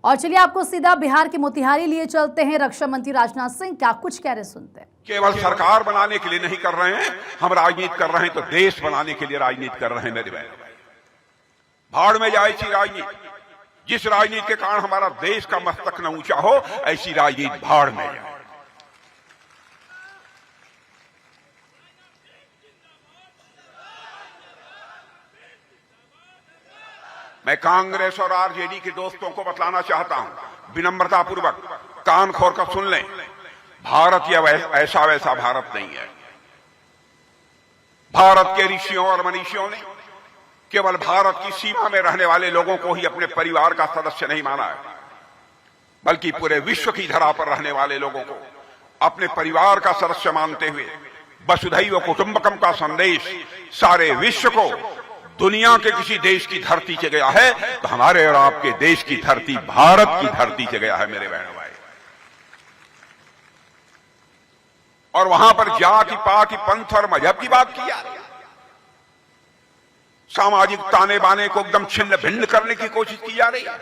और चलिए आपको सीधा बिहार के मोतिहारी लिए चलते हैं। रक्षा मंत्री राजनाथ सिंह क्या कुछ कह रहे सुनते हैं। केवल सरकार बनाने के लिए नहीं कर रहे हैं, हम राजनीति कर रहे हैं तो देश बनाने के लिए राजनीति कर रहे हैं। मेरे बहन, भाड़ में जाए ऐसी राजनीति, जिस राजनीति के कारण हमारा देश का मस्तक न ऊंचा हो, ऐसी राजनीति भाड़ में जाए। मैं कांग्रेस और आरजेडी के दोस्तों को बतलाना चाहता हूं, विनम्रता पूर्वक कान खोल कर सुन लें, भारत यह ऐसा वैसा भारत नहीं है। भारत के ऋषियों और मनीषियों ने केवल भारत की सीमा में रहने वाले लोगों को ही अपने परिवार का सदस्य नहीं माना है, बल्कि पूरे विश्व की धरा पर रहने वाले लोगों को अपने परिवार का सदस्य मानते हुए वसुधैव कुटुंबकम का संदेश सारे विश्व को दुनिया के किसी देश की धरती से गया है तो हमारे और आपके देश की धरती भारत की धरती से गया है। मेरे बहनों भाई, और वहां पर जाति पाति पंथ और मजहब की बात की जा रही है, सामाजिक ताने बाने को एकदम छिन्न भिन्न करने की कोशिश की जा रही है।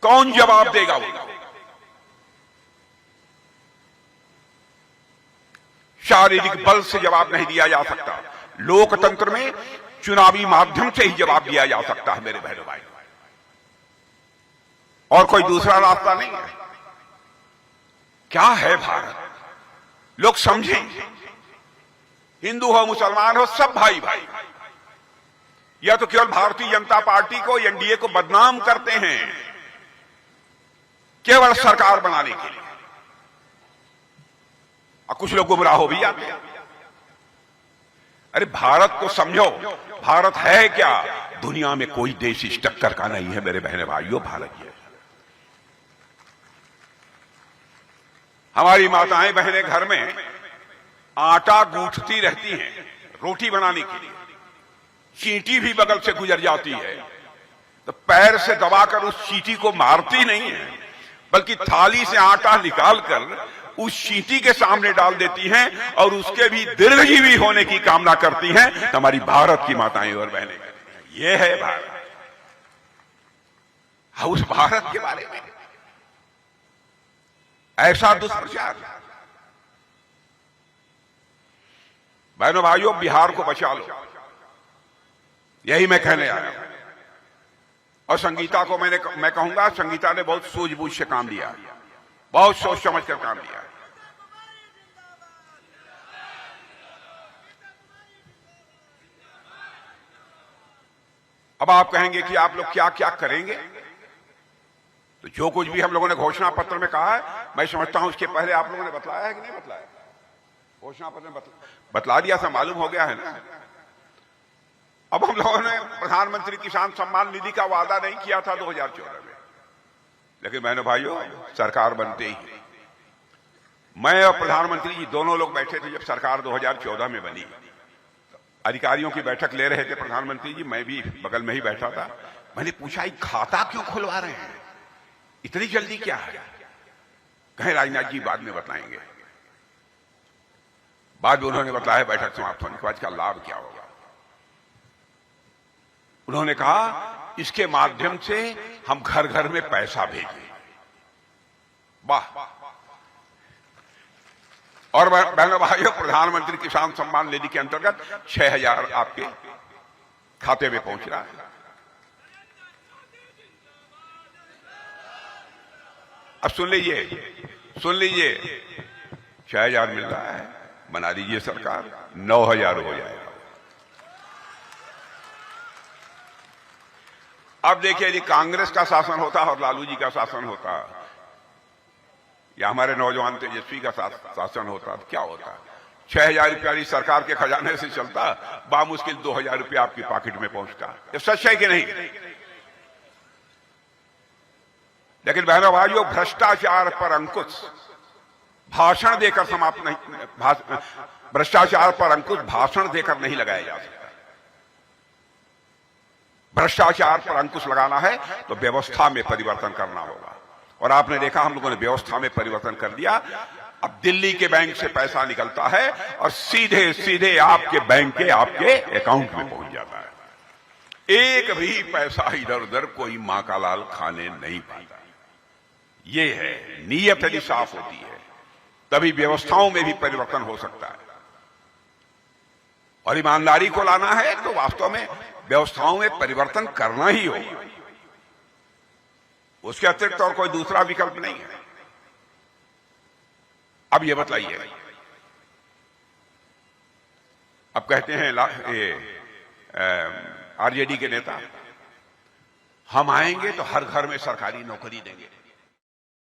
कौन जवाब देगा? वो शारीरिक बल से जवाब नहीं दिया जा सकता, लोकतंत्र में चुनावी माध्यम से ही जवाब दिया जा सकता है। मेरे बहनों भाई, और कोई दूसरा रास्ता नहीं है। क्या है भारत? लोग समझें, हिंदू हो मुसलमान हो सब भाई भाई। यह तो केवल भारतीय जनता पार्टी को, एनडीए को बदनाम करते हैं केवल सरकार बनाने के लिए, और कुछ लोग गुमराह हो भी जाते हैं। अरे भारत को समझो, भारत है क्या? दुनिया में कोई देश इस टक्कर का नहीं है मेरे बहने भाइयों, भारत है। हमारी माताएं बहनें घर में आटा गूंथती रहती हैं रोटी बनाने के लिए, चींटी भी बगल से गुजर जाती है तो पैर से दबाकर उस चींटी को मारती नहीं है, बल्कि थाली से आटा निकालकर उस चींटी के सामने डाल देती हैं और उसके भी दीर्घजीवी होने की कामना करती हैं। तो हमारी भारत की माताएं और बहनें, ये है भारत। उस भारत के बारे में ऐसा दुष्प्रचार। बहनों भाइयों, बिहार को बचा लो, यही मैं कहने आया हूं। और संगीता को मैं कहूंगा, संगीता ने बहुत सूझबूझ से काम दिया, बहुत सोच समझ कर काम दिया। अब आप कहेंगे कि आप लोग क्या क्या करेंगे, तो जो कुछ भी हम लोगों ने घोषणा पत्र में कहा है, मैं समझता हूं उसके पहले आप लोगों ने बतलाया है कि नहीं बतलाया? घोषणा पत्र में बतला दिया था, मालूम हो गया है ना। अब हम लोगों ने प्रधानमंत्री किसान सम्मान निधि का वादा नहीं किया था 2014 में, लेकिन बहनों भाइयों, सरकार बनते ही मैं और प्रधानमंत्री जी दोनों लोग बैठे थे जब सरकार 2014 में बनी। अधिकारियों की बैठक ले रहे थे प्रधानमंत्री जी, मैं भी बगल में ही बैठा था। मैंने पूछा, ये खाता क्यों खुलवा रहे हैं, इतनी जल्दी क्या है? कहे राजनाथ जी बाद में बताएंगे। बाद में उन्होंने बताया बैठक समाप्त होने के बाद, इसका लाभ क्या होगा। उन्होंने कहा, इसके माध्यम से हम घर घर में पैसा भेजें। वाह! और बहनों भाइयों, प्रधानमंत्री किसान सम्मान निधि के अंतर्गत 6,000 आपके खाते में पहुंच रहा है। अब सुन लीजिए 6,000 मिल रहा है, बना दीजिए सरकार, 9,000 हो जाएगा। अब देखिए, यदि कांग्रेस का शासन होता और लालू जी का शासन होता, या हमारे नौजवान तेजस्वी का शासन होता, तो क्या होता? 6,000 रुपया सरकार के खजाने से चलता, बामुश्किल 2,000 रुपया आपकी पॉकेट में पहुंचता। ये सच है कि नहीं? लेकिन बहनों भाइयों, भ्रष्टाचार पर अंकुश भाषण देकर समाप्त नहीं, भ्रष्टाचार पर अंकुश भाषण देकर नहीं लगाया जा सकता। भ्रष्टाचार पर अंकुश लगाना है तो व्यवस्था में परिवर्तन करना होगा, और आपने देखा हम लोगों ने व्यवस्था में परिवर्तन कर दिया। अब दिल्ली के बैंक से पैसा निकलता है और सीधे सीधे आपके बैंक के आपके अकाउंट में पहुंच जाता है। एक भी पैसा इधर उधर कोई मां का लाल खाने नहीं पाता। ये है, नीयत यदि साफ होती है तभी व्यवस्थाओं में भी परिवर्तन हो सकता है। और ईमानदारी को लाना है तो वास्तव में व्यवस्थाओं में परिवर्तन करना ही होगा, उसके अतिरिक्त और कोई दूसरा विकल्प नहीं है। अब ये बताइए, अब कहते हैं आरजेडी के नेता, हम आएंगे तो हर घर में सरकारी नौकरी देंगे।